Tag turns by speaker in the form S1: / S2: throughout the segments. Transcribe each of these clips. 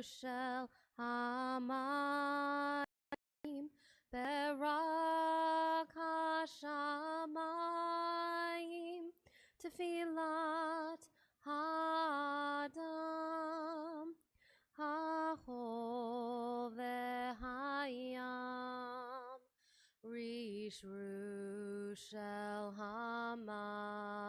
S1: shel hamayim, berak hashamayim, tefilat hadam, hachol v'hayam, rishru shel hamayim,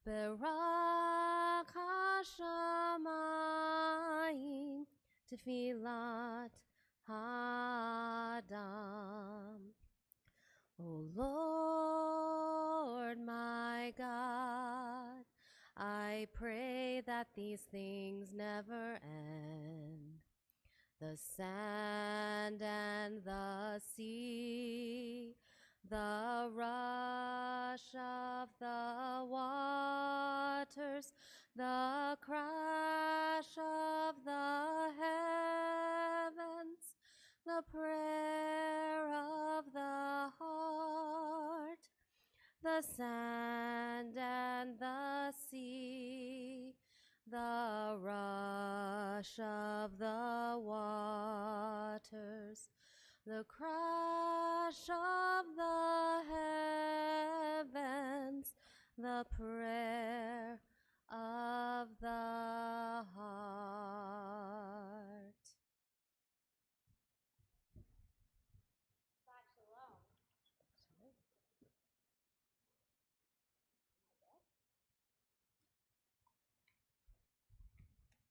S1: berak hashamayim, tefilat hadam. O Lord my God, I pray that these things never end. The sand and the sea, the rush of the waters, the crash of the heavens, the prayer of the heart, the sand and the sea, the rush of the waters, the crash of the heavens, the prayer of the heart.
S2: Shalom.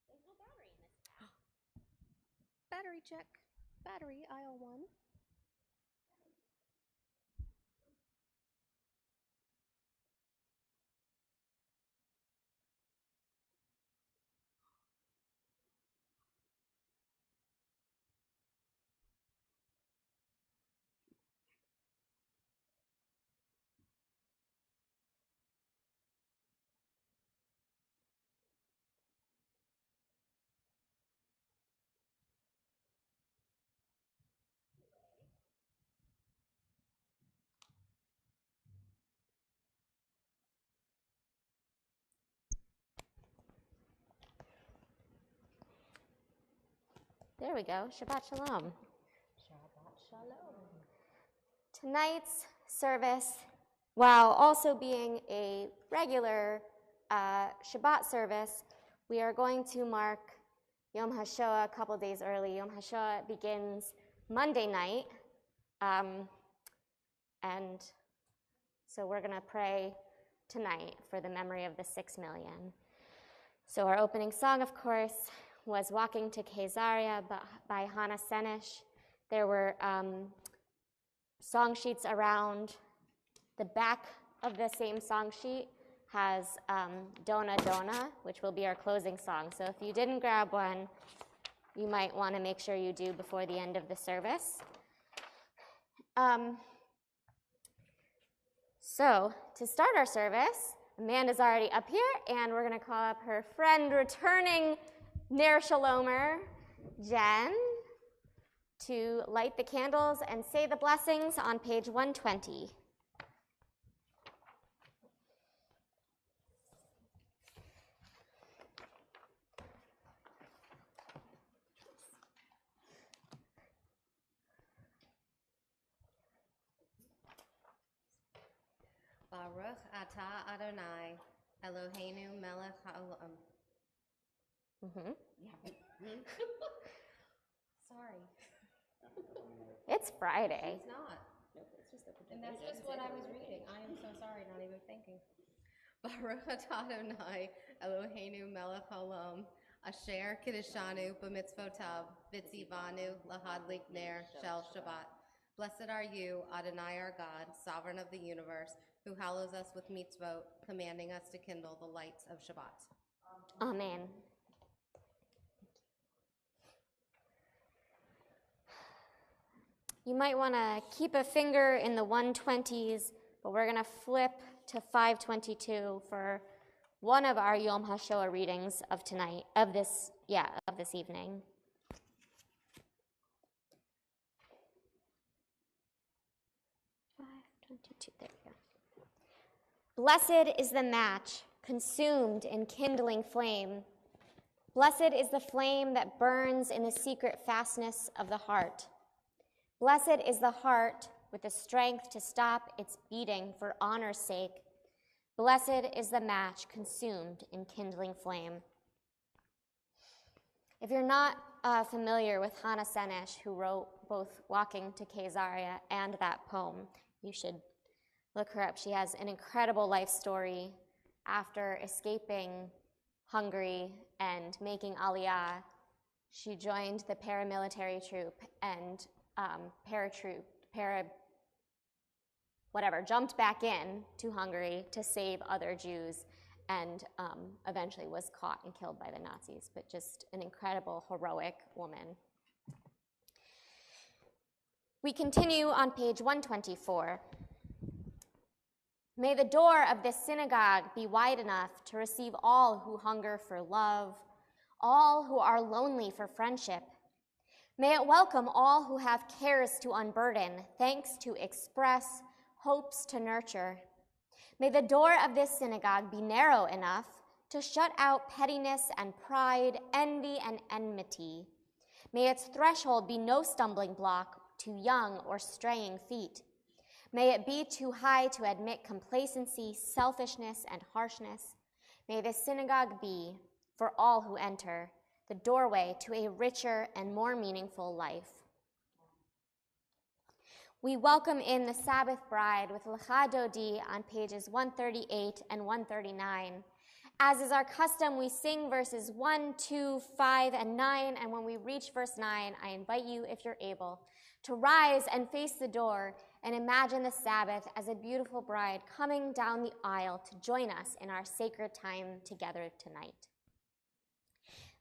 S2: There's no battery in this.
S3: Battery check. Battery, aisle 1.
S2: There we go. Shabbat Shalom.
S3: Shabbat Shalom.
S2: Tonight's service, while also being a regular Shabbat service, we are going to mark Yom HaShoa a couple days early. Yom HaShoa begins Monday night, and so we're going to pray tonight for the memory of the 6 million. So our opening song, of course, was Walking to Caesarea by Hannah Senish. There were song sheets around. The back of the same song sheet has Dona Dona, which will be our closing song. So if you didn't grab one, you might want to make sure you do before the end of the service. So to start our service, Amanda's already up here, and we're going to call up her friend, returning Ner Shalomer, Jen, to light the candles and say the blessings on page 120.
S1: Baruch atah Adonai, Eloheinu melech haolam. Sorry.
S2: It's Friday.
S1: It's not. Nope, it's just and that's just what I was reading. I am so sorry, not even thinking. Baruch atah Adonai, Eloheinu melech haolam, asher kiddushanu b'mitzvotav, v'tzivanu lahadlik ner shel Shabbat. Blessed are you, Adonai our God, sovereign of the universe, who hallows us with mitzvot, commanding us to kindle the lights of Shabbat.
S2: Amen. You might want to keep a finger in the 120s, but we're going to flip to 522 for one of our Yom HaShoa readings of tonight, of this evening. There we go. Blessed is the match consumed in kindling flame. Blessed is the flame that burns in the secret fastness of the heart. Blessed is the heart with the strength to stop its beating for honor's sake. Blessed is the match consumed in kindling flame. If you're not familiar with Hannah Senesh, who wrote both Walking to Caesarea and that poem, you should look her up. She has an incredible life story. After escaping Hungary and making Aliyah, she joined the paramilitary troop and jumped back in to Hungary to save other Jews, and eventually was caught and killed by the Nazis, but just an incredible, heroic woman. We continue on page 124. May the door of this synagogue be wide enough to receive all who hunger for love, all who are lonely for friendship. May it welcome all who have cares to unburden, thanks to express, hopes to nurture. May the door of this synagogue be narrow enough to shut out pettiness and pride, envy and enmity. May its threshold be no stumbling block to young or straying feet. May it be too high to admit complacency, selfishness, and harshness. May this synagogue be, for all who enter, the doorway to a richer and more meaningful life. We welcome in the Sabbath bride with Lecha Dodi on pages 138 and 139. As is our custom, we sing verses 1, 2, 5, and 9, and when we reach verse 9, I invite you, if you're able, to rise and face the door and imagine the Sabbath as a beautiful bride coming down the aisle to join us in our sacred time together tonight.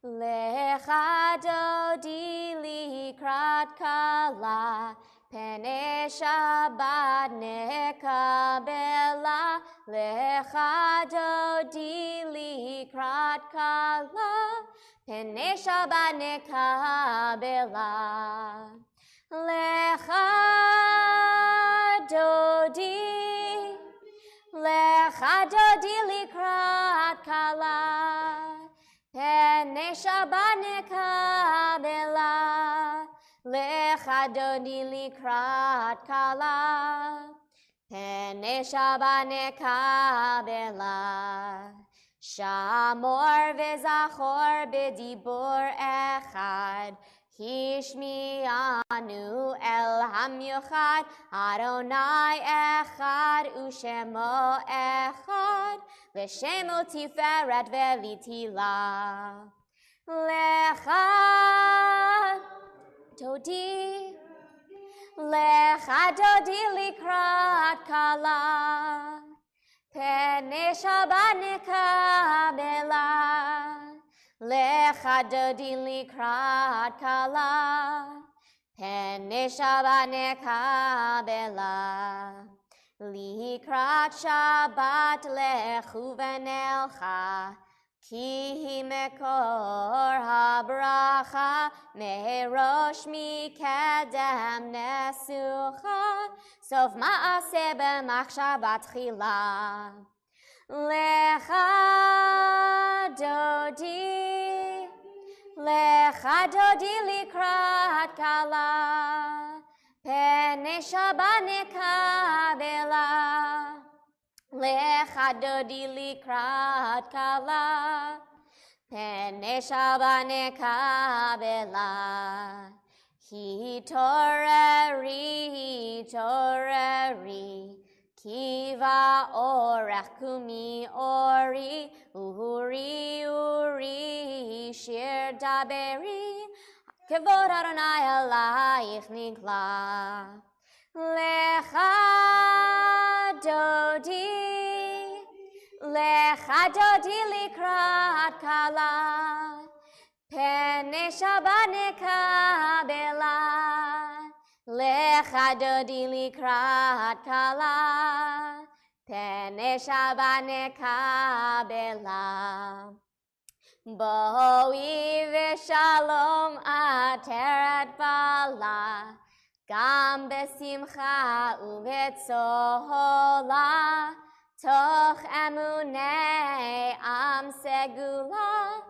S2: Lecha Dodi likrat kala, Pene Shabbat nekabela, Lecha Dodi likrat kala, Pene Shabbat nekabela. Lecha Dodi likrat kala, Pene Shabbat nekabela. Lecha Dodi likrat kala, Pene Shabbat nekabela. Shamor v'zachor b'dibur echad, Hishmi'anu el hamyuchad, Adonai echad u'shemo echad, L'shemo tiferet ve'litila. Lecha Dodi, Lecha Dodi likrat kala, Pene Shabbat nekabela. Lecha Dodi likrat kala, Pene Shabbat nekabela. Likrat Shabbat lechu v'nelcha, Ki hi mekor habracha, merosh mikedem nesucha, sof ma'aseh b'machshavat tchila. Lecha Dodi likrat kala, Pene Shabbat nekabela. Lecha Dodi likrat kala, Pene Shabbat nekabela. Hi toreri, Kiva orech kumi ori, uri, shir daberi, Kevod Adonai alayich nigla. Lecha Dodi likrat kala, Pene Shabbat nekabela. Lecha Dodi likrat kala, Pene Shabbat nekabela. Boi v'shalom ateret bala, Gam besimcha u'betzola, Toch emunei am segula,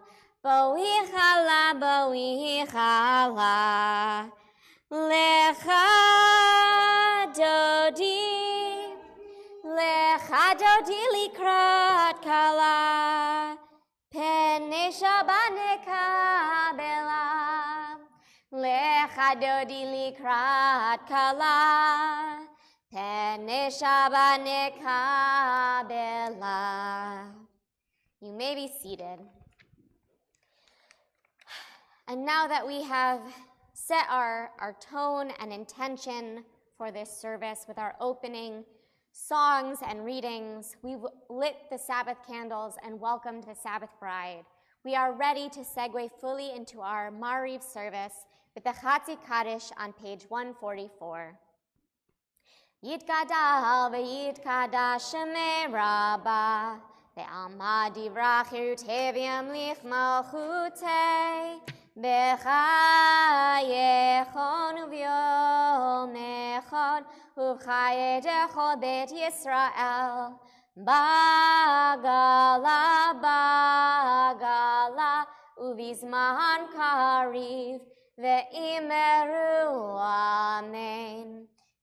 S2: Lecha dodi likrat kala, pene Shabbat nekabela. Lecha dodi likrat kala, pene Shabbat nekabela. You may be seated. And now that we have set our tone and intention for this service with our opening songs and readings, we've lit the Sabbath candles and welcomed the Sabbath bride. We are ready to segue fully into our Mariv service with the Chatzi Kaddish on page 144. Yitkadal v'yitkadash shemei Rabbah ve'alma divrach yeruteviam lich malchutei b'chayechon uvyomechon uv'chayedecho bet Yisrael bagala uvizman kariv ve'imeru amen.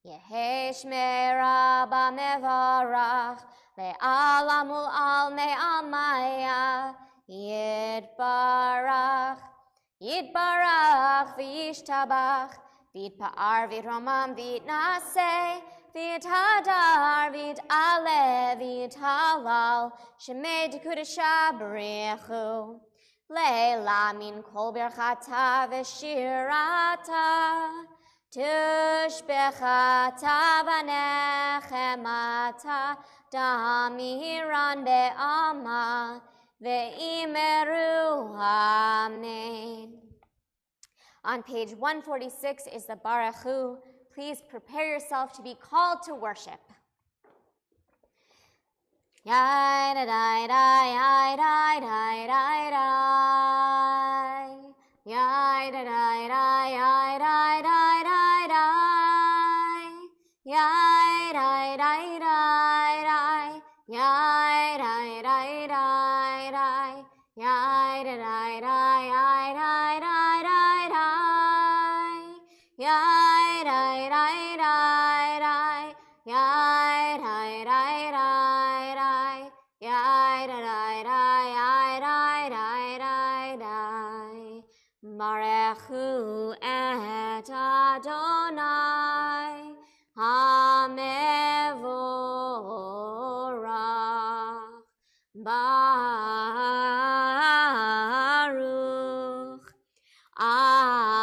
S2: Yehesh meraba mevarach le'alamul al me'amaya yitbarach v'yishtabach v'yitpa'ar v'yitramam v'yitnaseh v'yithadar v'yit'aleh v'yithalal shemei dekudesha b'richu le'la min kol birchata v'shirata tushbechata v'nechemata damiran be'ama ve'imeru amen. On page 146 is the Barachu. Please prepare yourself to be called to worship. Barechu et Adonai HaMevorach Baruch Adonai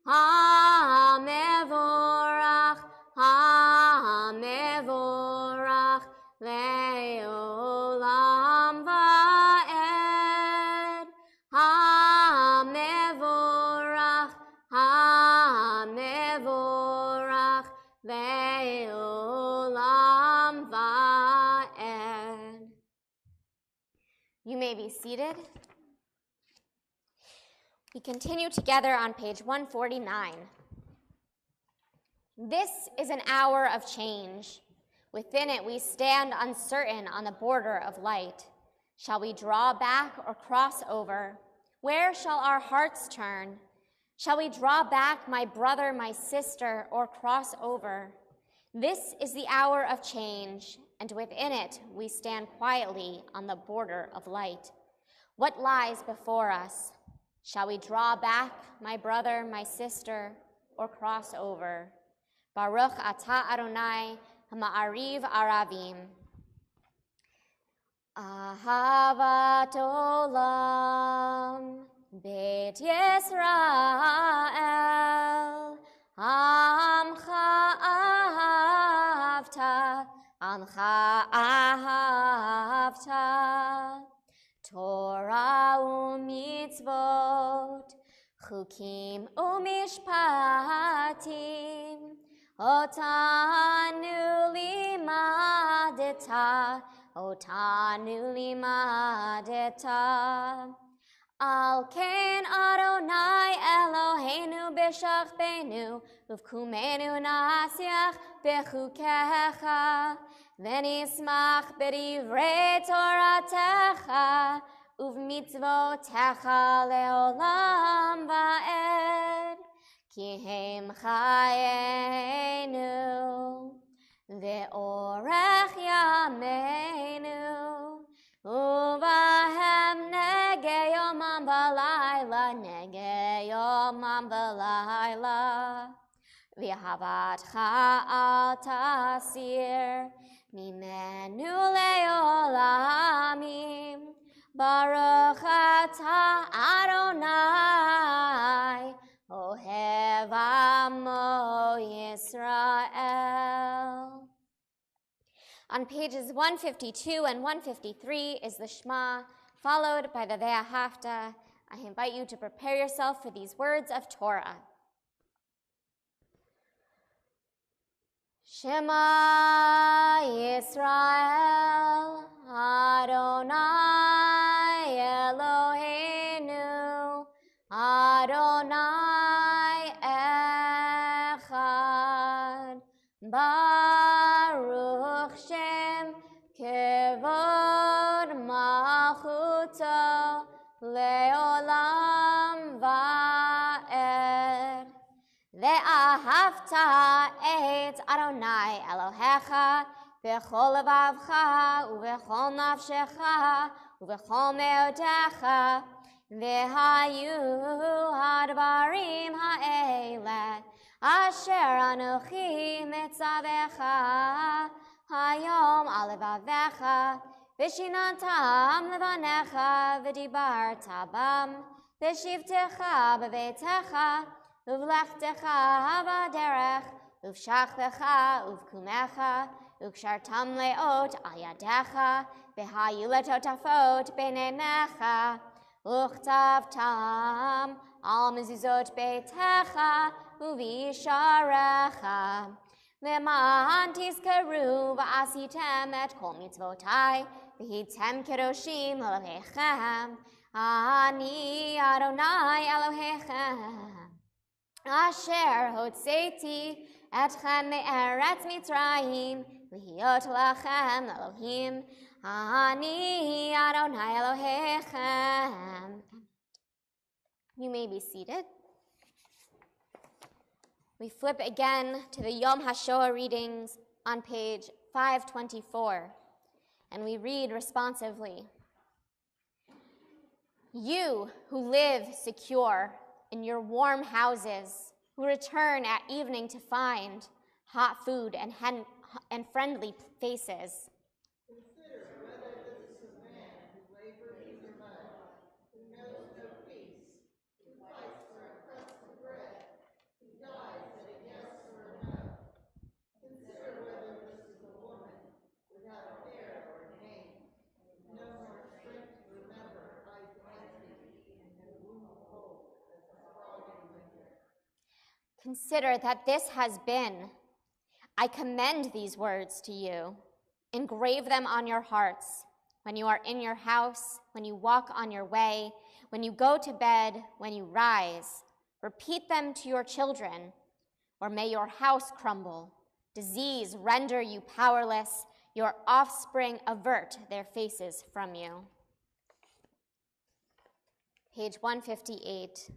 S2: HaMevorach HaMevorach Le'olam va'ed HaMevorach HaMevorach Le'olam va'ed. You may be seated. We continue together on page 149. This is an hour of change. Within it we stand uncertain on the border of light. Shall we draw back or cross over? Where shall our hearts turn? Shall we draw back, my brother, my sister, or cross over? This is the hour of change, and within it we stand quietly on the border of light. What lies before us? Shall we draw back, my brother, my sister, or cross over? Baruch atah Adonai Ma'ariv Aravim. Ahavat olam Beit Yisrael Amcha ahavta Torah u'mitzvot Chukim u'mishpatim Otanu limadeta Al ken Adonai Eloheinu b'shachbenu Uvkumenu nasiach b'chukecha ונשמח בדברי תורתך ובמצוותיך לעולם ועד, כי הם חיינו ואורך ימינו, ובהם נגע יומם ולילה, ואהבתך אל תסיר ממנו לעולמים. ברוך אתה אדוני אוהב עמו Yisrael. On pages 152 and 153 is the Shema, followed by the Ve'ahavta. I invite you to prepare yourself for these words of Torah. Shema Yisrael, Adonai Eloheinu, Adonai Echad, Baruch Shem Kevod Malchuto Leolam Va'ed. Ve'ahavta et Adonai Elohecha b'chol levavcha u'b'chol nafshecha u'b'chol meodecha, ve'hayu hadvarim ha'ele asher anochi metzavecha hayom al levavecha v'shinantam levanecha v'dibarta bam v'shivtecha b'beitecha uvlechtecha b'derech uvshachtecha uvkumecha ukshartam leot al yadecha v'hayu letotafot b'neinecha uchtavtam al mezuzot beitecha uvisharecha leman tizkaru v'asitem et kol mitzvotai v'hitem kedoshim Elohechem. Ani Adonai Elohechem asher hotzeti etchem me'eretz Mitzrayim lihiyot lachem Elohim. Ani Adonai Elohechem. You may be seated. We flip again to the Yom HaShoa readings on page 524, and we read responsively. You who live secure in your warm houses, who return at evening to find hot food and friendly faces.
S4: Consider whether this is a man who labors in the mud, who knows no peace, who fights for a crust of bread, who dies at a yes or a no. Consider whether this is a woman without a hair or a name, no more strength to remember identity, and no womb cold as a frog in winter.
S2: Consider that this has been. I commend these words to you. Engrave them on your hearts when you are in your house, when you walk on your way, when you go to bed, when you rise. Repeat them to your children, or may your house crumble, disease render you powerless, your offspring avert their faces from you. Page 158.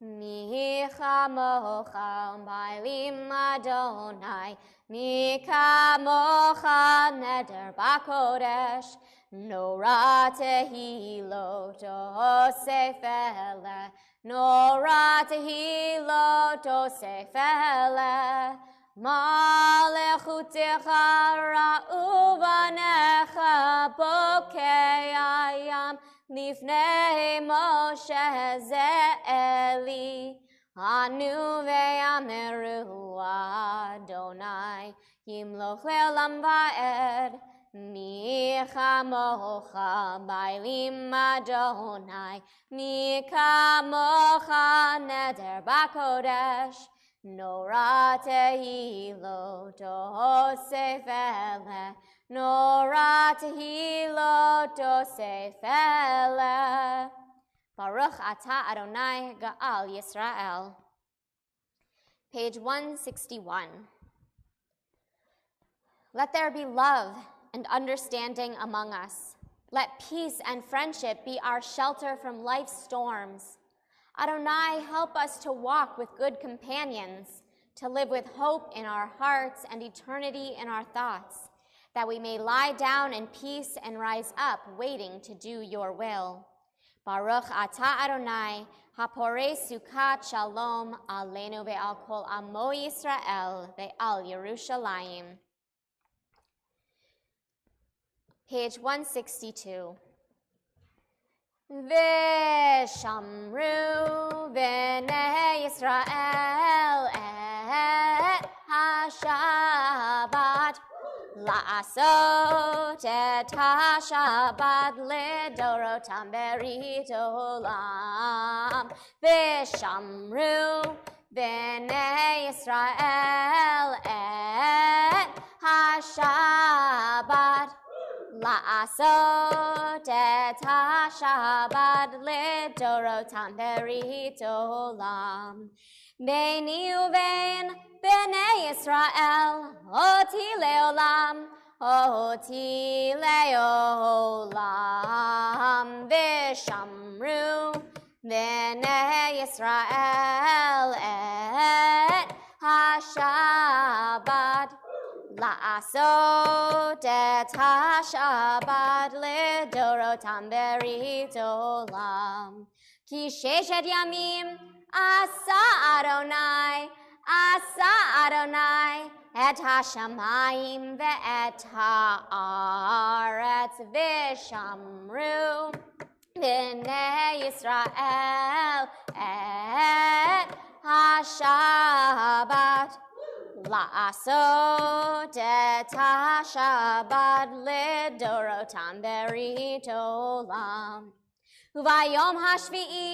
S2: Mi chamocha bailim Adonai, mi kamocha neder bakodesh, nora tehilot osefele, nora tehilot osefele, malechutecha ra'u banecha bokei ayam, Lifnei Moshe Ze'eli, Anu ve'ameru Adonai, Yimloch le'olam va'ed, Mi chamocha bailim Adonai, Mi kamocha neder bakodesh, Nora tehilot osefele, Nora tehilot osefele. Baruch atah Adonai Ga'al Yisrael. Page 161. Let there be love and understanding among us. Let peace and friendship be our shelter from life's storms. Adonai, help us to walk with good companions, to live with hope in our hearts and eternity in our thoughts, that we may lie down in peace and rise up, waiting to do your will. Baruch atah Adonai, haporei sukkot shalom aleinu ve'al kol amo Yisrael ve'al Yerushalayim. Page 162. V'shamru b'nei Yisrael et HaShabbat la'asot et HaShabbat lidorotam berit olam. V'shamru b'nei Yisrael et HaShabbat la'asot et HaShabbat lidorotam berit olam. Beini uvein b'nei Yisrael oti leolam, oti leolam. V'shamru b'nei Yisrael et HaShabbat la'asot et HaShabbat lidorotam berit olam. Ki sheshet yamim asa Adonai et hashamayim ve'et ha'aretz. V'shamru b'nei Yisrael et HaShabbat la'asot et HaShabbat lidorotam berit olam. Uvayom hashvi'i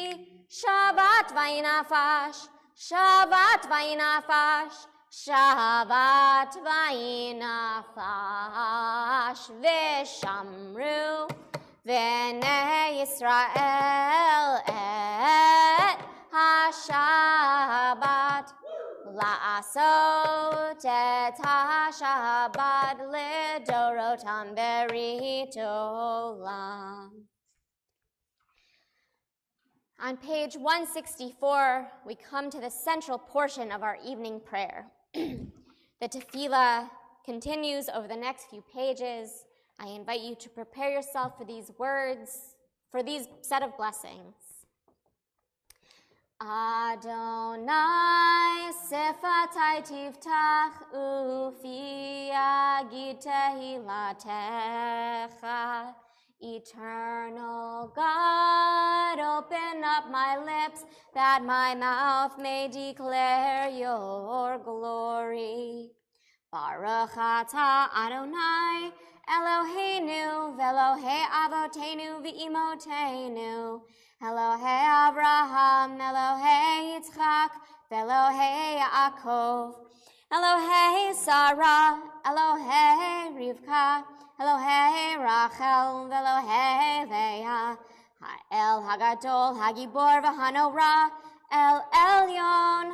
S2: Shabbat vayinafash, Shabbat vayinafash, Shabbat vayinafash. V'shamru b'nei Yisrael et HaShabbat la'asot et HaShabbat lidorotam berit olam. On page 164, we come to the central portion of our evening prayer. The tefillah continues over the next few pages. I invite you to prepare yourself for these words, for these set of blessings. Adonai sefatai tiftach ufi yagid tehilatecha. Eternal God, open up my lips that my mouth may declare your glory. Baruch atah Adonai Eloheinu v'Elohei avotenu v'imotenu, Elohei Avraham, Elohei Yitzchak, v'Elohei Yaakov, Elohei Sarah, Elohei Rivka, Elohei Rachel, v'Elohei Leah, Ha'el Hagadol, Hagibor v'Hanorah, El Elyon,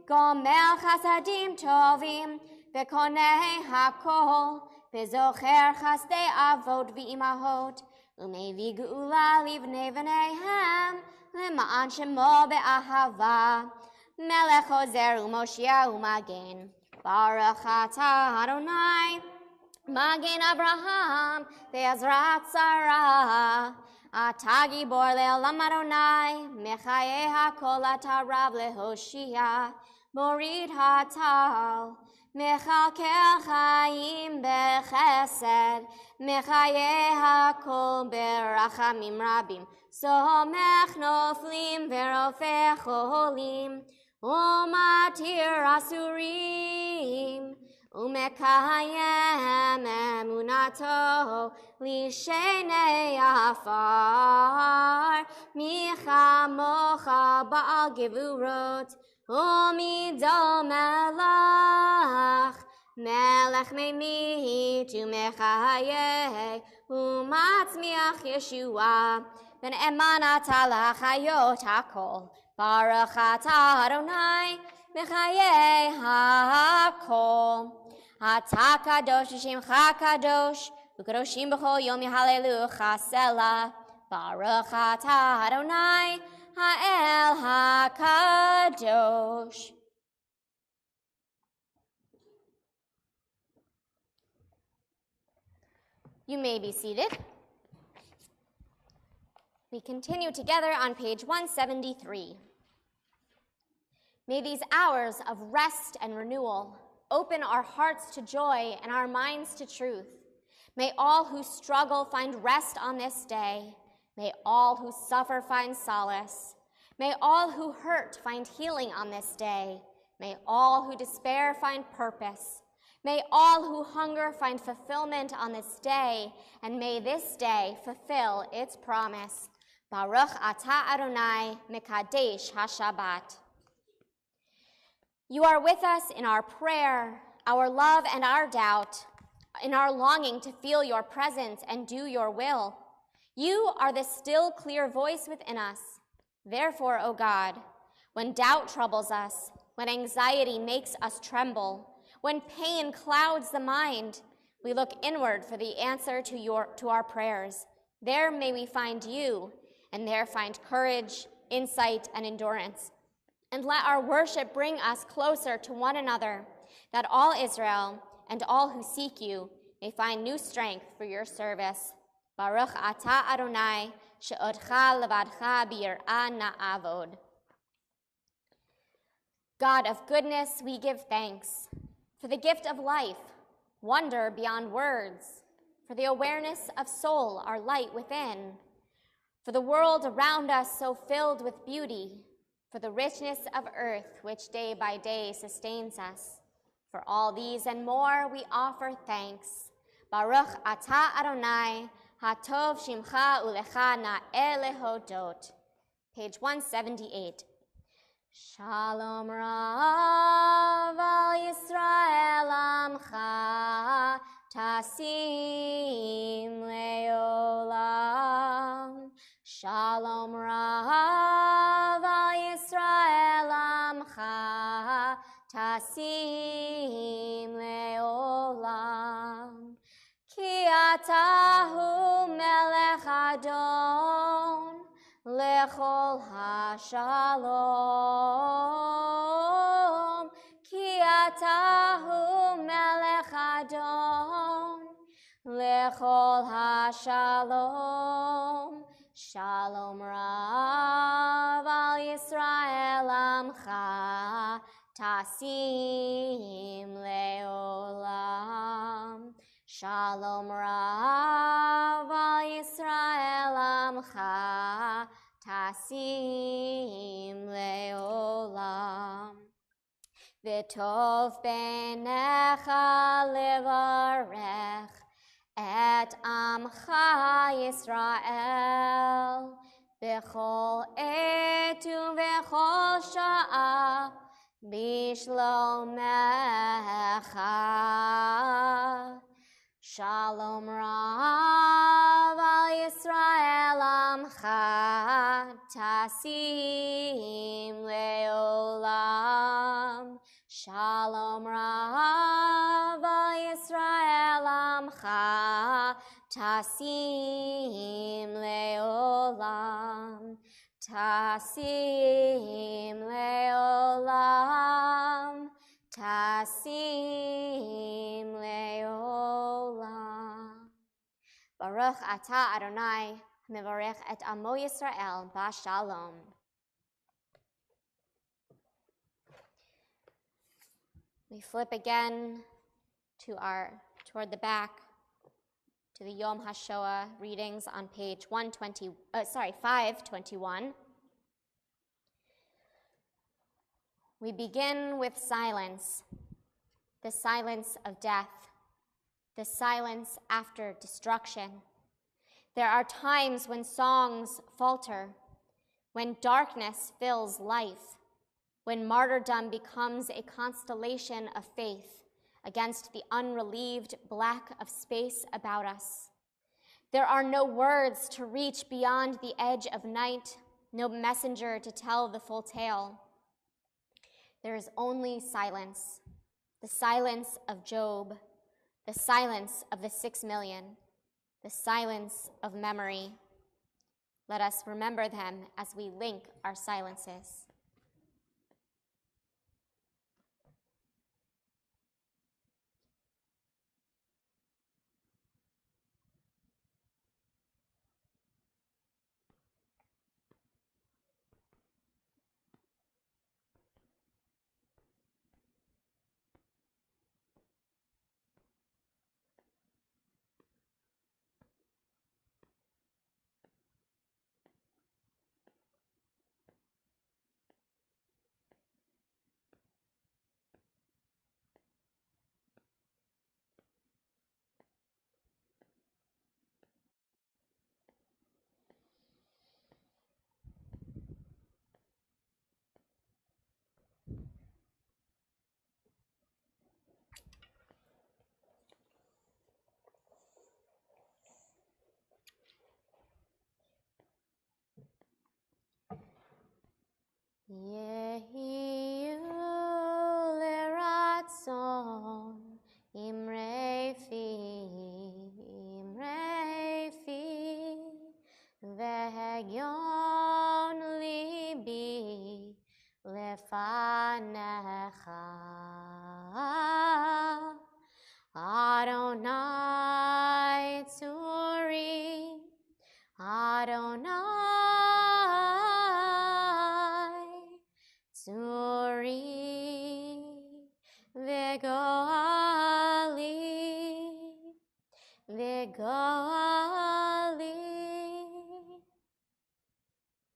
S2: Gomel Chasadim Tovim, v'Konei Hakol, v'Zocher Chasdei Avot v'Imahot, Umevi Geula Livnei v'Neihem, L'ma'an Shemo be'ahava, Melech Ozer u'Moshia u'Magen, Baruch atah Adonai, Magen Abraham, ve'Ezrat Sarah, Atah Gibor le'olam Adonai, Mechaye hakol atah Rav le'Hoshia, Morid hatal, Mechalkel chayim bechesed, Mechaye hakol berachamim rabim, Somech noflim ve'rofeh cholim, Umatir asurim, Umekayem emunato lishenei afar, Micha mocha ba'al gevurot, Umido melach, Melech memit umechaye, Umatzmiach Yeshua, Ben emanata lachayot hakol, Baruch atah Adonai, Mechaye hakol. Ata kadosh v'shimcha kadosh, u'kadoshim b'chol yom yehallelu Selah. Baruch atah Adonai ha'el ha'kadosh. You may be seated. We continue together on page 173. May these hours of rest and renewal open our hearts to joy and our minds to truth. May all who struggle find rest on this day. May all who suffer find solace. May all who hurt find healing on this day. May all who despair find purpose. May all who hunger find fulfillment on this day, and may this day fulfill its promise. Baruch atah Adonai mekadesh HaShabbat. You are with us in our prayer, our love and our doubt, in our longing to feel your presence and do your will. You are the still, clear voice within us. Therefore, O God, when doubt troubles us, when anxiety makes us tremble, when pain clouds the mind, we look inward for the answer to our prayers. There may we find you, and there find courage, insight, and endurance. And let our worship bring us closer to one another, that all Israel and all who seek you may find new strength for your service. Baruch atah Adonai, she'odcha levadcha b'yir'ah na'avod. God of goodness, we give thanks for the gift of life, wonder beyond words, for the awareness of soul, our light within, for the world around us so filled with beauty, for the richness of earth which day by day sustains us. For all these and more we offer thanks. Baruch atah Adonai, hatov shimcha ulecha na'eh lehodot. Page 178. Shalom Rav al Yisrael amcha tasim leolam. Shalom Rav al Yisrael amcha tasim leolam. Ki atahu melech adon lechol hashalom. Ki atahu melech adon lechol hashalom. Shalom Rav al Yisrael amcha tasim leolam. Shalom Rav al Yisrael amcha tasim leolam. V'tov beinecha levarech et amcha Yisrael b'chol et u'v'chol sha'a bishlomecha. Shalom Rav al Yisrael amcha tasim leolam. Shalom Rav al Yisrael amcha tasim leolam. Tasim leolam. Tasim leolam. Baruch atah Adonai, mevarech et amo Yisrael b'shalom. We flip again toward the back to the Yom HaShoa readings on page 521. We begin with silence, the silence of death, the silence after destruction. There are times when songs falter, when darkness fills life, when martyrdom becomes a constellation of faith against the unrelieved black of space about us. There are no words to reach beyond the edge of night, no messenger to tell the full tale. There is only silence, the silence of Job, the silence of the 6 million, the silence of memory. Let us remember them as we link our silences. Yehi leratson imrefi vehegyon libi lefanecha Adonai tzuri Adonai Tzuri V'goali.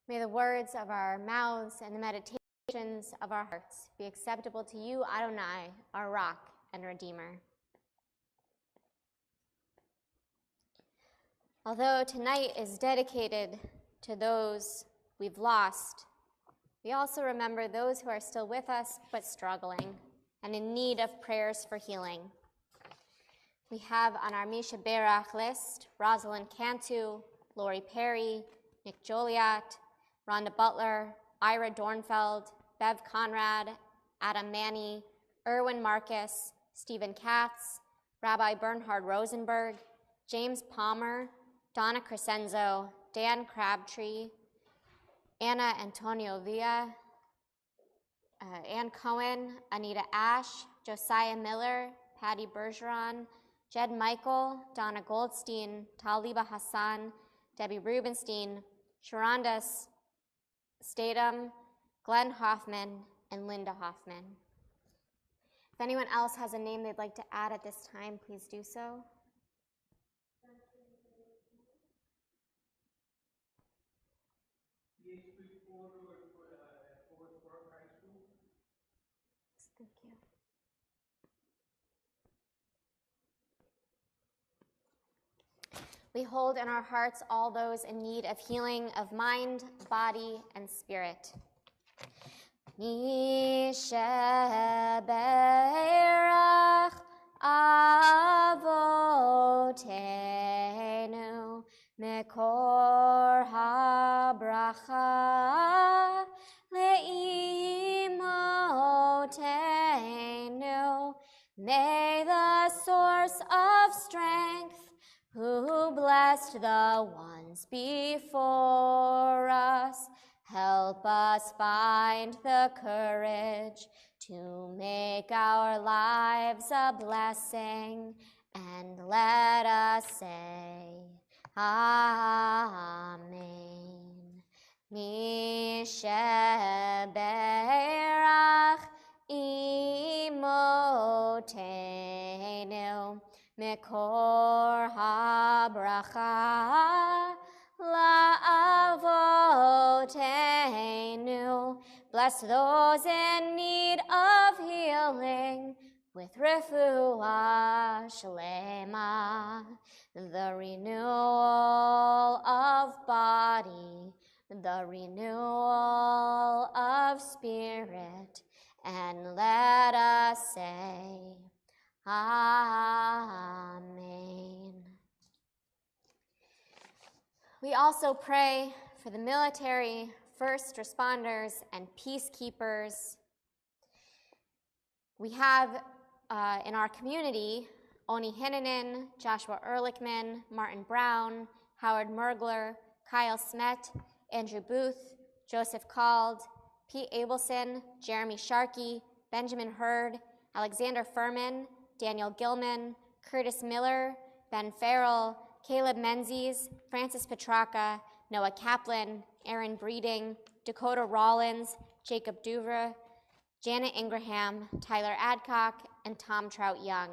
S2: May the words of our mouths and the meditations of our hearts be acceptable to you, Adonai, our rock and redeemer. Although tonight is dedicated to those we've lost, we also remember those who are still with us but struggling and in need of prayers for healing. We have on our Misha Berach list Rosalind Cantu, Lori Perry, Nick Joliat, Rhonda Butler, Ira Dornfeld, Bev Conrad, Adam Manny, Erwin Marcus, Stephen Katz, Rabbi Bernhard Rosenberg, James Palmer, Donna Crescenzo, Dan Crabtree, Anna Antonio Villa, Ann Cohen, Anita Ash, Josiah Miller, Patty Bergeron, Jed Michael, Donna Goldstein, Taliba Hassan, Debbie Rubenstein, Sharonda Statham, Glenn Hoffman, and Linda Hoffman. If anyone else has a name they'd like to add at this time, please do so. Thank you. We hold in our hearts all those in need of healing of mind, body, and spirit. Nisheberach avotenu mekor habracha leimotenu. May the source of strength who blessed the ones before us help us find the courage to make our lives a blessing, and let us say, Amen. Misheberach imotenu Mekor habracha la'avotenu. Bless those in need of healing with refuah shlema, the renewal of body, the renewal of spirit, and let us say, Amen. We also pray for the military, first responders, and peacekeepers. We have in our community, Oni Hinnanen, Joshua Ehrlichman, Martin Brown, Howard Mergler, Kyle Smet, Andrew Booth, Joseph Cald, Pete Abelson, Jeremy Sharkey, Benjamin Hurd, Alexander Furman, Daniel Gilman, Curtis Miller, Ben Farrell, Caleb Menzies, Francis Petraka, Noah Kaplan, Aaron Breeding, Dakota Rollins, Jacob Duvra, Janet Ingraham, Tyler Adcock, and Tom Trout Young.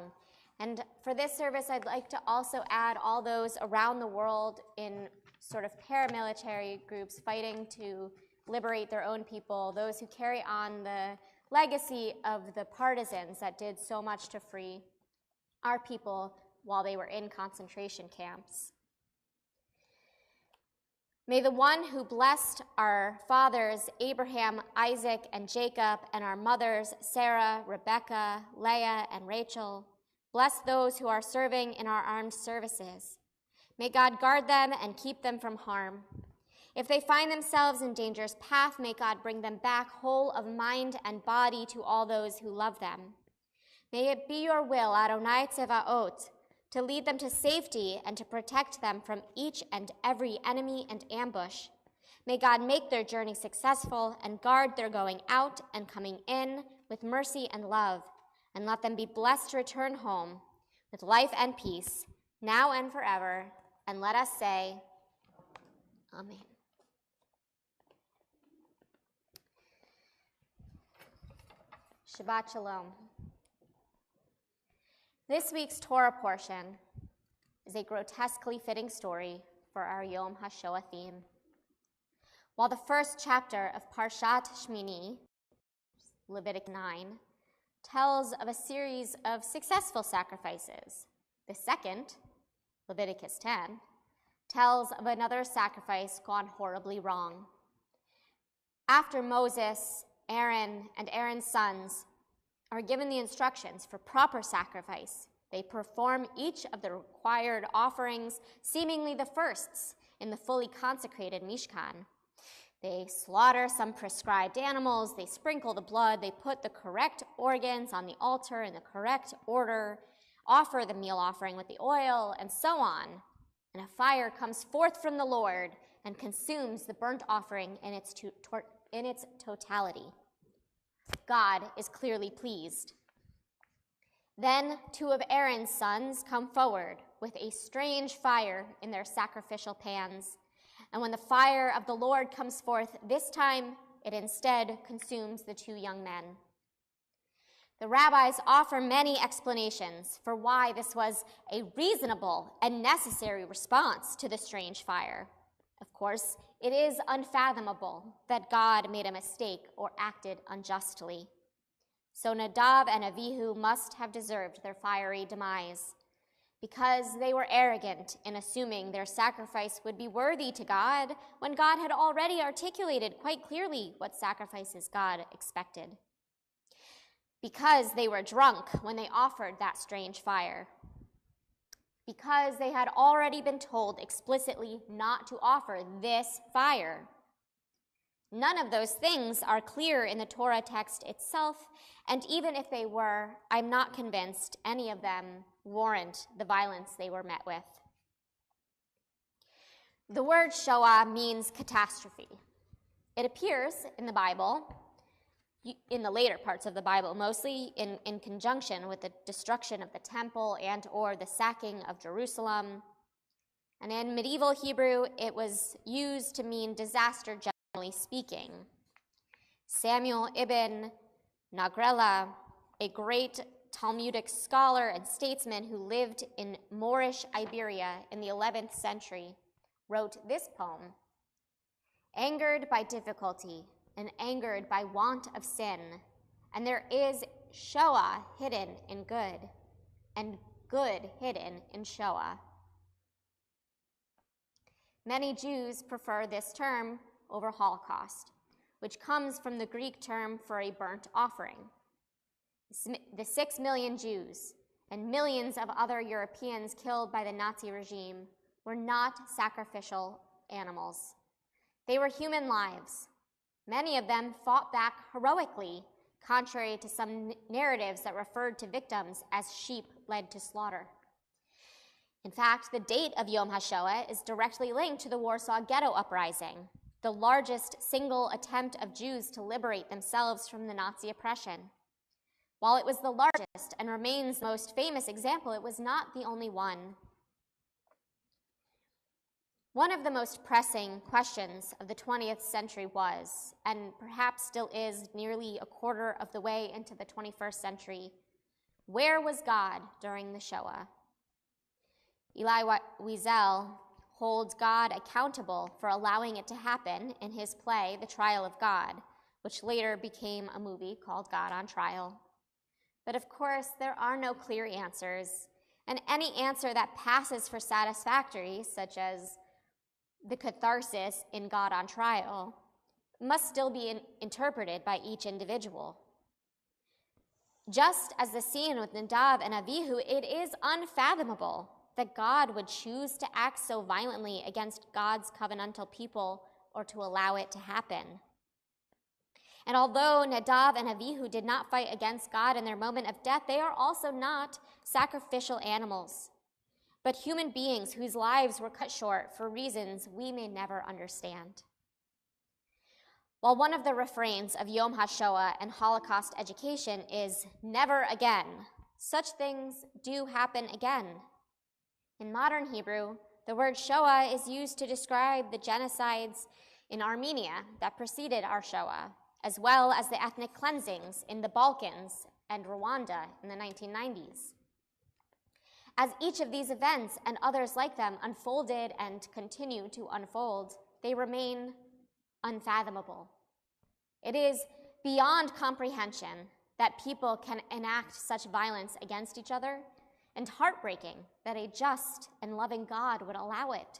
S2: And for this service, I'd like to also add all those around the world in sort of paramilitary groups fighting to liberate their own people, those who carry on the legacy of the partisans that did so much to free our people while they were in concentration camps. May the one who blessed our fathers, Abraham, Isaac, and Jacob, and our mothers, Sarah, Rebecca, Leah, and Rachel, bless those who are serving in our armed services. May God guard them and keep them from harm. If they find themselves in danger's path, may God bring them back whole of mind and body to all those who love them. May it be your will, Adonai Tsevaot, to lead them to safety and to protect them from each and every enemy and ambush. May God make their journey successful and guard their going out and coming in with mercy and love, and let them be blessed to return home with life and peace, now and forever. And let us say, Amen. Shabbat Shalom. This week's Torah portion is a grotesquely fitting story for our Yom HaShoa theme. While the first chapter of Parshat Shmini, Leviticus 9, tells of a series of successful sacrifices, the second, Leviticus 10, tells of another sacrifice gone horribly wrong. After Moses, Aaron, and Aaron's sons are given the instructions for proper sacrifice, they perform each of the required offerings, seemingly the firsts in the fully consecrated Mishkan. They slaughter some prescribed animals, they sprinkle the blood, they put the correct organs on the altar in the correct order, offer the meal offering with the oil, and so on. And a fire comes forth from the Lord and consumes the burnt offering in its totality. God is clearly pleased. Then 2 of Aaron's sons come forward with a strange fire in their sacrificial pans. And when the fire of the Lord comes forth this time, it instead consumes the 2 young men. The rabbis offer many explanations for why this was a reasonable and necessary response to the strange fire. Of course, it is unfathomable that God made a mistake or acted unjustly. So Nadab and Avihu must have deserved their fiery demise, because they were arrogant in assuming their sacrifice would be worthy to God when God had already articulated quite clearly what sacrifices God expected. Because they were drunk when they offered that strange fire. Because they had already been told explicitly not to offer this fire. None of those things are clear in the Torah text itself, and even if they were, I'm not convinced any of them warrant the violence they were met with. The word Shoah means catastrophe. It appears in the Bible, in the later parts of the Bible, mostly in conjunction with the destruction of the temple and or the sacking of Jerusalem. And in medieval Hebrew, it was used to mean disaster, generally speaking. Samuel ibn Nagrela, a great Talmudic scholar and statesman who lived in Moorish Iberia in the 11th century, wrote this poem: "Angered by difficulty and angered by want of sin, and there is Shoah hidden in good, and good hidden in Shoah." Many Jews prefer this term over Holocaust, which comes from the Greek term for a burnt offering. The 6 million Jews and millions of other Europeans killed by the Nazi regime were not sacrificial animals. They were human lives. Many of them fought back heroically, contrary to some narratives that referred to victims as sheep led to slaughter. In fact, the date of Yom HaShoa is directly linked to the Warsaw Ghetto Uprising, the largest single attempt of Jews to liberate themselves from the Nazi oppression. While it was the largest and remains the most famous example, it was not the only one. One of the most pressing questions of the 20th century was, and perhaps still is nearly a quarter of the way into the 21st century, where was God during the Shoah? Elie Wiesel holds God accountable for allowing it to happen in his play, The Trial of God, which later became a movie called God on Trial. But of course, there are no clear answers, and any answer that passes for satisfactory, such as the catharsis in God on Trial, must still be interpreted by each individual. Just as the scene with Nadav and Avihu, it is unfathomable that God would choose to act so violently against God's covenantal people or to allow it to happen. And although Nadav and Avihu did not fight against God in their moment of death, they are also not sacrificial animals, but human beings whose lives were cut short for reasons we may never understand. While one of the refrains of Yom HaShoah and Holocaust education is never again, such things do happen again. In modern Hebrew, the word Shoah is used to describe the genocides in Armenia that preceded our Shoah, as well as the ethnic cleansings in the Balkans and Rwanda in the 1990s. As each of these events and others like them unfolded and continue to unfold, they remain unfathomable. It is beyond comprehension that people can enact such violence against each other, and heartbreaking that a just and loving God would allow it.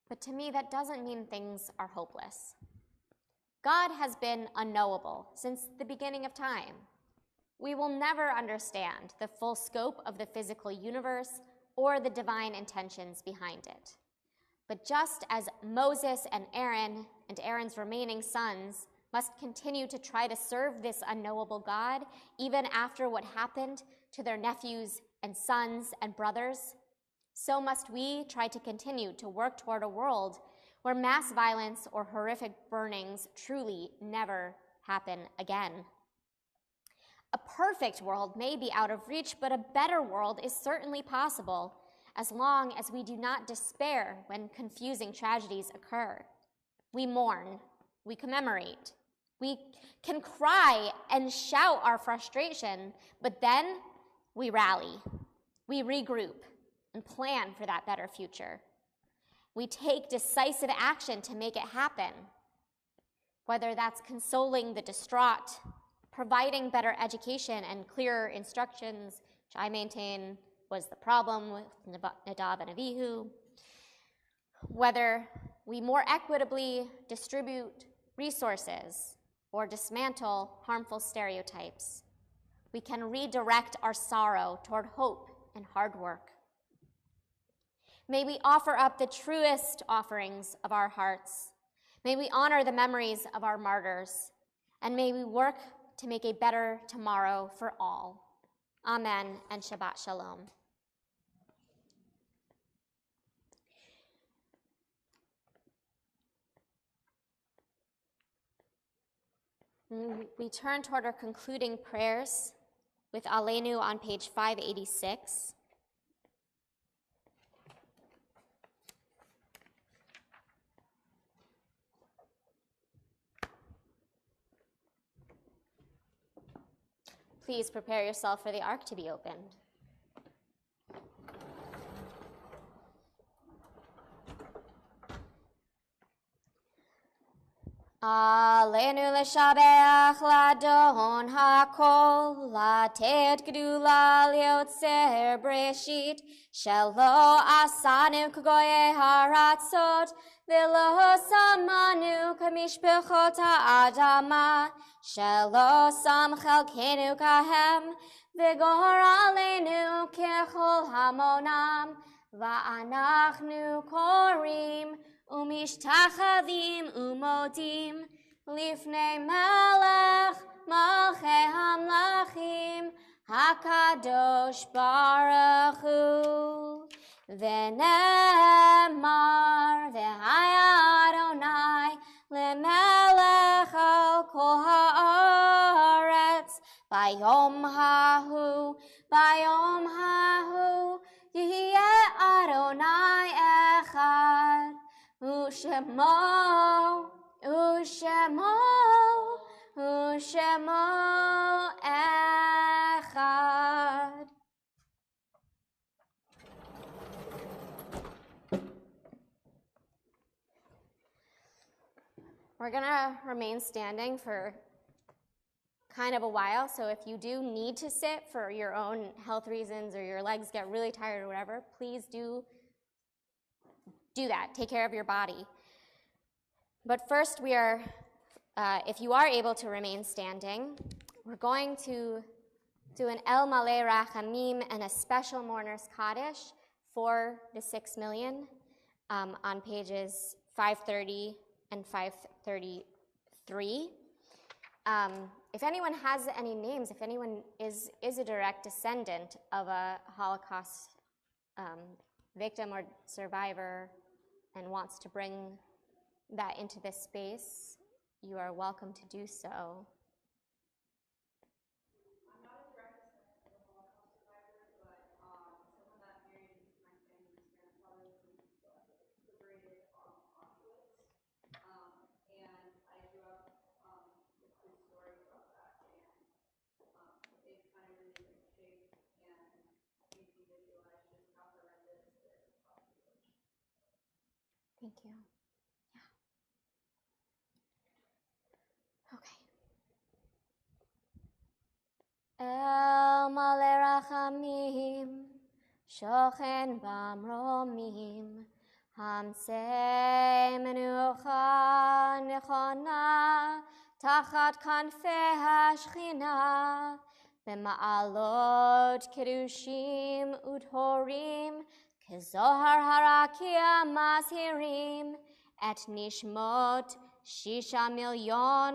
S2: But to me, that doesn't mean things are hopeless. God has been unknowable since the beginning of time. We will never understand the full scope of the physical universe or the divine intentions behind it. But just as Moses and Aaron's remaining sons must continue to try to serve this unknowable God, even after what happened to their nephews and sons and brothers, so must we try to continue to work toward a world where mass violence or horrific burnings truly never happen again. A perfect world may be out of reach, but a better world is certainly possible, as long as we do not despair when confusing tragedies occur. We mourn, we commemorate, we can cry and shout our frustration, but then we rally, we regroup, and plan for that better future. We take decisive action to make it happen, whether that's consoling the distraught, providing better education and clearer instructions, which I maintain was the problem with Nadav and Avihu, whether we more equitably distribute resources or dismantle harmful stereotypes. We can redirect our sorrow toward hope and hard work. May we offer up the truest offerings of our hearts. May we honor the memories of our martyrs. And may we work to make a better tomorrow for all. Amen and Shabbat Shalom. We turn toward our concluding prayers with Aleinu on page 586. Please prepare yourself for the ark to be opened. Aleinu l'shabeach l'adon hakol, latet gedula liotzer breshit, shelo asanu k'goyei haratzot, v'lo samanu k'mishpechot ha'adama, shelo sam chelkenu kahem, v'gor aleinu kechol hamonam, va'anachnu korim, Umishtachavim umodim Lifnei Melech Malchei Hamlachim Hakadosh Baruch Hu. V'nemar v'haya Adonai lemelech al kol haaretz bayom hahu yihye Adonai echad u'shemo echad. We're going to remain standing for kind of a while, so if you do need to sit for your own health reasons or your legs get really tired or whatever, please do that. Take care of your body. But first, we are, if you are able to remain standing, we're going to do an El Malei Rachamim and a special Mourner's Kaddish for the 6 million on pages 530 and 533. If anyone has any names, if anyone is a direct descendant of a Holocaust victim or survivor and wants to bring that into this space, you are welcome to do so.
S5: I'm not a direct descendant of a Holocaust survivor, but someone that married into my family's grandfather was liberated from Auschwitz. And I grew up with this story about that, and it kind of really shaped and made me visualize just how horrendous this population.
S2: Thank you. Yeah. Okay. El Malei Rachamim, Shochen Bamromim, Hamsei Menucha Nechona, Tachat Kanfei HaShechina, B'ma'alot Kedushim Udhorim, Kezohar Harakia Mazhirim, Et Nishmot 6 million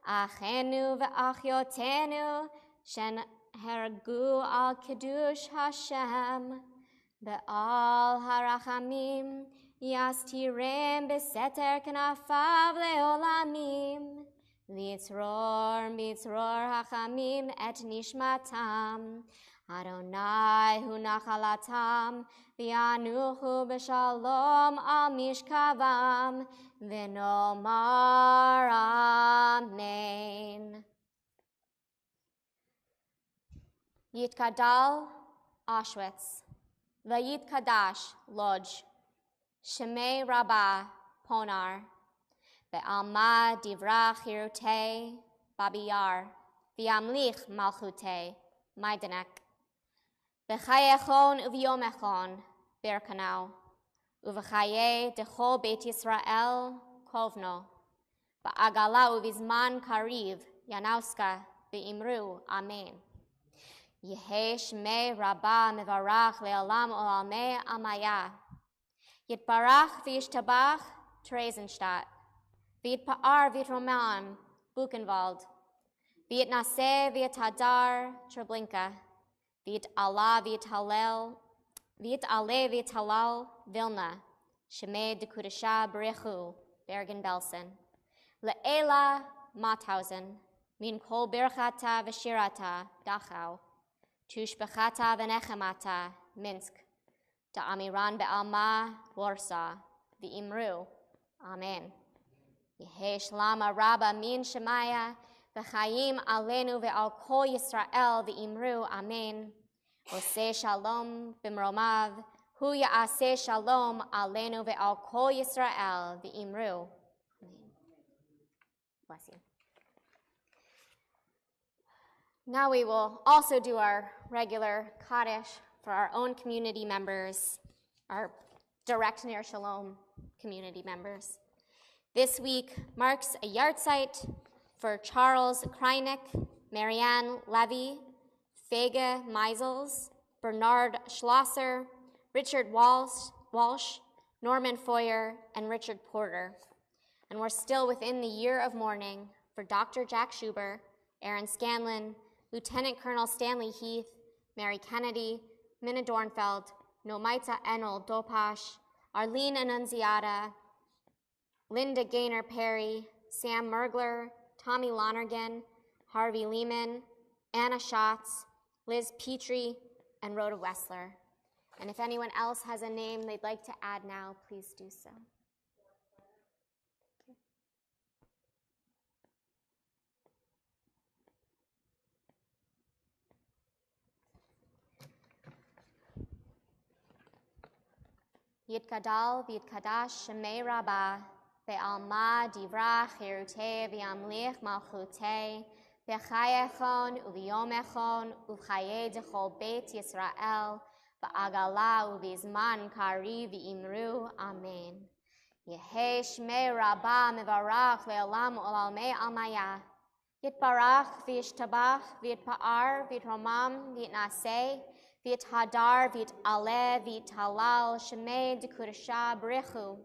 S2: Achenu ve'achiotenu Shenhergu al Kiddush Hashem, Be'al harachamim Yastirem beseter knafav leolamim, Litzror hachamim et nishmatam, Adonai hu nachalatam, V'yanuchu b'shalom al mishkavam, V'nomar amen. Yitkadal Auschwitz, V'yitkadash Lodz, Shemei Rabbah Ponar, Ve'alma Divra Chirutei Babiyar, V'yamlich Malchutei Maidanek, V'chayechon uvyomechon Birkanau, Uv'chaye dechol Beit Yisrael Kovno, V'agala uvizman Kariv Yanauska V'imru Amen. Yehei Shmei Rabbah Mevarach Le'olam Olamei Amaya, Yitbarach V'yishtabach Theresienstadt, V'yitpa'ar V'yitromam Buchenwald, V'yitnaseh V'yithadar Treblinka, V'yit'ala V'yithalal Vilna, Shemei Dekudesha Berechu Bergen-Belsen, Le'ela Mauthausen, Min Kol Birchata V'shirata Dachau, Tushbechata V'nechemata Minsk, Ta'amiran Be'alma Warsaw, V'imru Amen. Yehei Shlama Rabba Min Shemaya, V'chayim Aleinu Ve'al Kol Yisrael V'imru Amen. Oseh Shalom B'mromav, Hu Ya'aseh Shalom Aleinu Ve'al Kol Yisrael V'imru Amen. Bless you. Now we will also do our regular Kaddish for our own community members, our direct Ner Shalom community members. This week marks a yahrzeit for Charles Kreinik, Marianne Levy, Fege Meisels, Bernard Schlosser, Richard Walsh, Norman Foyer, and Richard Porter. And we're still within the year of mourning for Dr. Jack Schuber, Aaron Scanlon, Lieutenant Colonel Stanley Heath, Mary Kennedy, Minna Dornfeld, Nomaita Enel Dopash, Arlene Annunziata, Linda Gaynor Perry, Sam Mergler, Tommy Lonergan, Harvey Lehman, Anna Schatz, Liz Petrie, and Rhoda Wessler. And if anyone else has a name they'd like to add now, please do so. Yitkadal v'yitkadash shemei Rabbah, be'alma divrach cherutei v'yamlich malchutei, be'chayechon u'v'yomechon u'chayei d'chol beit Yisrael, ba'agala u'v'zman kari v'imru, amen. Yehei shmei Rabbah mevarach le'olam u'lalmei almaya, yitbarach v'yishtabach v'yitpa'ar v'yitromam v'yitnaseh, Vit hadar, vit ale, vit halal, shemei dekurasha brechu.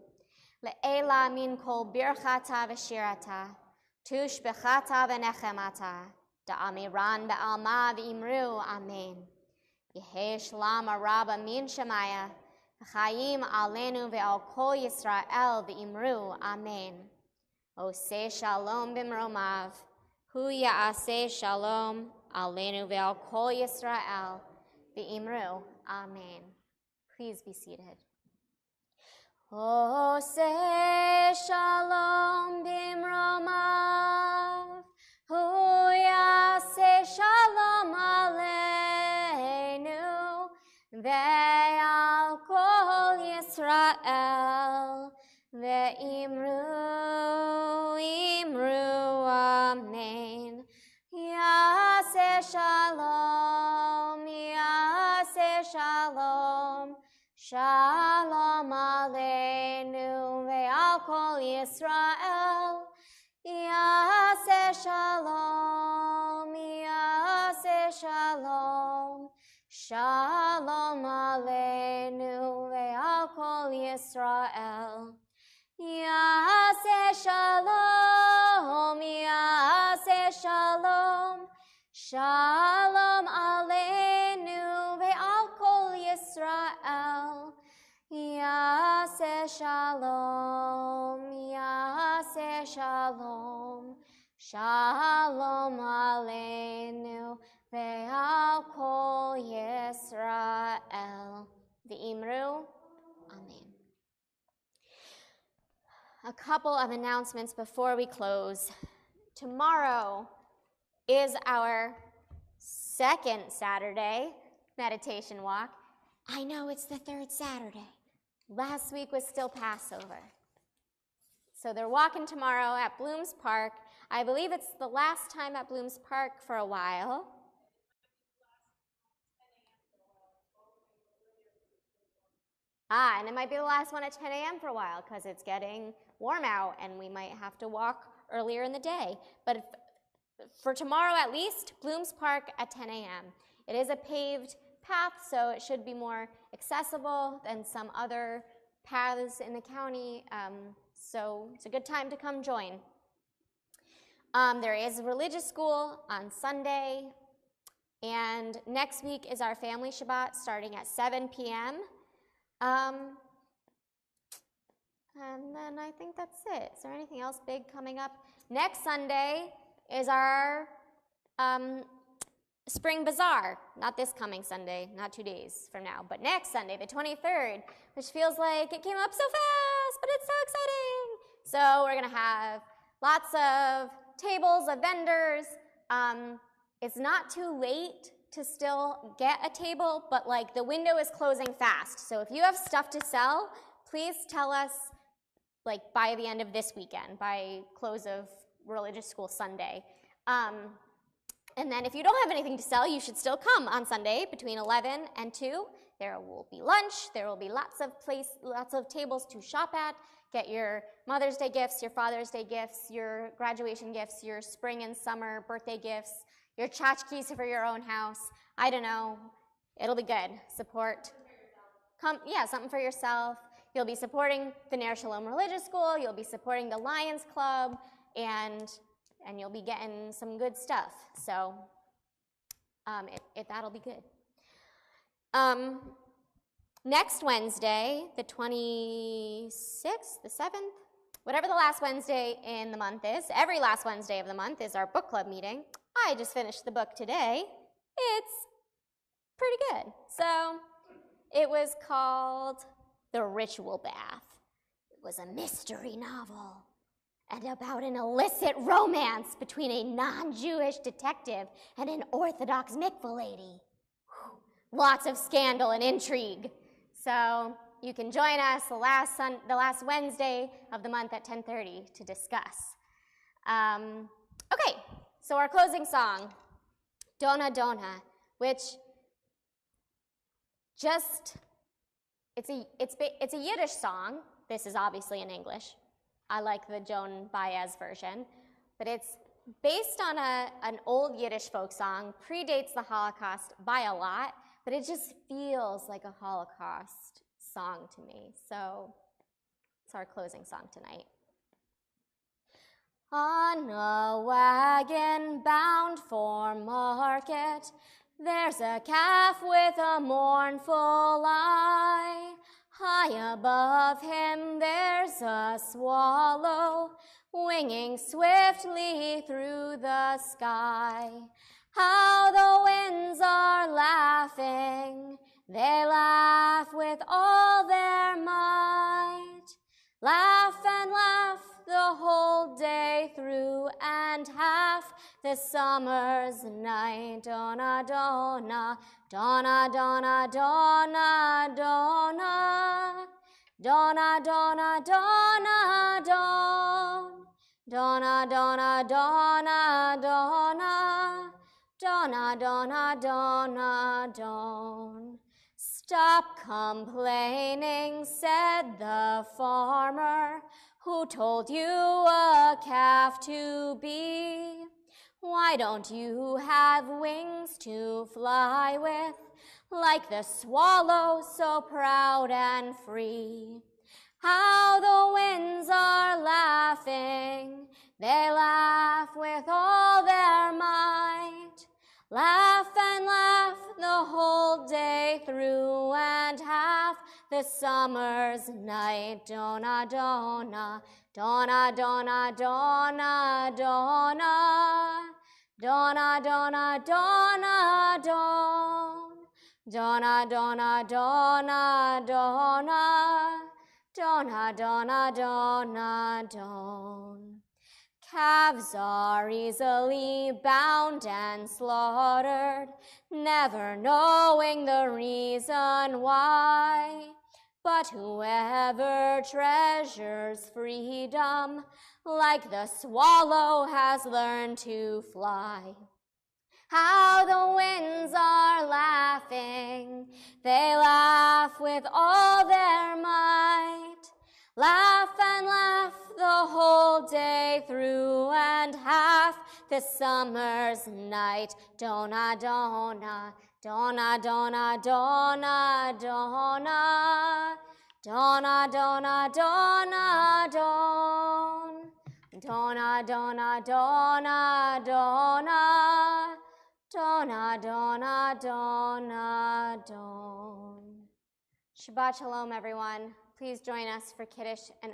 S2: Le'ela min kol birchata v'shirata, tush bechata v'nechemata, da'amiran be'alma v'imru, amen. Yehei shlam araba min shemaya, v'chayim alenu ve'al kol Yisrael v'imru, amen. Oseh shalom b'mromav, hu ya'aseh shalom alenu ve'al kol Yisrael, V'imru, amen. Please be seated. Oseh shalom b'mromav, hu yaseh shalom aleinu, ve'al kol Yisrael, ve'imru, imru, amen. Yaseh shalom, shalom, shalom aleinu ve'al kol Yisrael. Yaseh shalom, yaseh shalom, shalom aleinu ve'al kol Yisrael. Yaseh shalom, yaseh shalom, shalom aleinu ve'al kol Yisrael. Yaseh shalom, yaseh shalom, shalom aleinu ve'al kol Yisrael. V'imru, amen. A couple of announcements before we close. Tomorrow is our second Saturday meditation walk. I know it's the third Saturday. Last week was still Passover. So they're walking tomorrow at Blooms Park. I believe it's the last time at Blooms Park for a while. And it might be the last one at 10 a.m. for a while because it's getting warm out and we might have to walk earlier in the day. But for tomorrow at least, Blooms Park at 10 a.m. It is a paved path, so it should be more accessible than some other paths in the county. So it's a good time to come join. There is a religious school on Sunday. And next week is our family Shabbat starting at 7 p.m. And then I think that's it. Is there anything else big coming up? Next Sunday is our Spring Bazaar. Not this coming Sunday, not 2 days from now, but next Sunday, the 23rd, which feels like it came up so fast, but it's so exciting. So we're going to have lots of tables of vendors. It's not too late to still get a table, but like the window is closing fast. So if you have stuff to sell, please tell us like by the end of this weekend, by close of religious school Sunday. And then if you don't have anything to sell, you should still come on Sunday between 11 and 2. There will be lunch. There will be lots of tables to shop at. Get your Mother's Day gifts, your Father's Day gifts, your graduation gifts, your spring and summer birthday gifts, your tchotchkes for your own house. I don't know. It'll be good. Support. Come, yeah, something for yourself. you'll be supporting the Ner Shalom Religious School, you'll be supporting the Lions Club, and you'll be getting some good stuff. So that'll be good. Next Wednesday, the 26th, the 7th, whatever the last Wednesday in the month is, every last Wednesday of the month is our book club meeting. I just finished the book today. It's pretty good. So it was called The Ritual Bath. It was a mystery novel and about an illicit romance between a non-Jewish detective and an Orthodox mikvah lady. Whew. Lots of scandal and intrigue. So you can join us the last Wednesday of the month at 10:30 to discuss. Okay, so our closing song, Dona Dona, which it's a Yiddish song. This is obviously in English. I like the Joan Baez version, but it's based on an old Yiddish folk song, predates the Holocaust by a lot, but it just feels like a Holocaust song to me. So it's our closing song tonight. On a wagon bound for market, there's a calf with a mournful eye. High above him there's a swallow, winging swiftly through the sky. How the winds are laughing, they laugh with all their might. Laugh and laugh the whole day through, and half the summer's night. Dona, dona, dona, dona, dona, dona. Dona, dona, dona, don. Dona, dona, dona, dona. Dona, dona, dona, don. Stop complaining, said the farmer, who told you a calf to be. Why don't you have wings to fly with, like the swallow so proud and free? How the winds are laughing, they laugh with all their might. Laugh and laugh the whole day through, and half the summer's night. Dona, dona, dona, dona, dona, dona. Dona, dona, dona, don. Dona, dona, dona, dona. Dona, dona, dona, don. Calves are easily bound and slaughtered, never knowing the reason why. But whoever treasures freedom, like the swallow, has learned to fly. How the winds are laughing, they laugh with all their might. Laugh and laugh the whole day through, and half the summer's night. Dona, dona, dona, dona, dona, dona. Dona, dona, dona, don. Dona, dona, dona, dona. Dona, dona, dona, don. Shabbat Shalom, everyone. Please join us for Kiddush and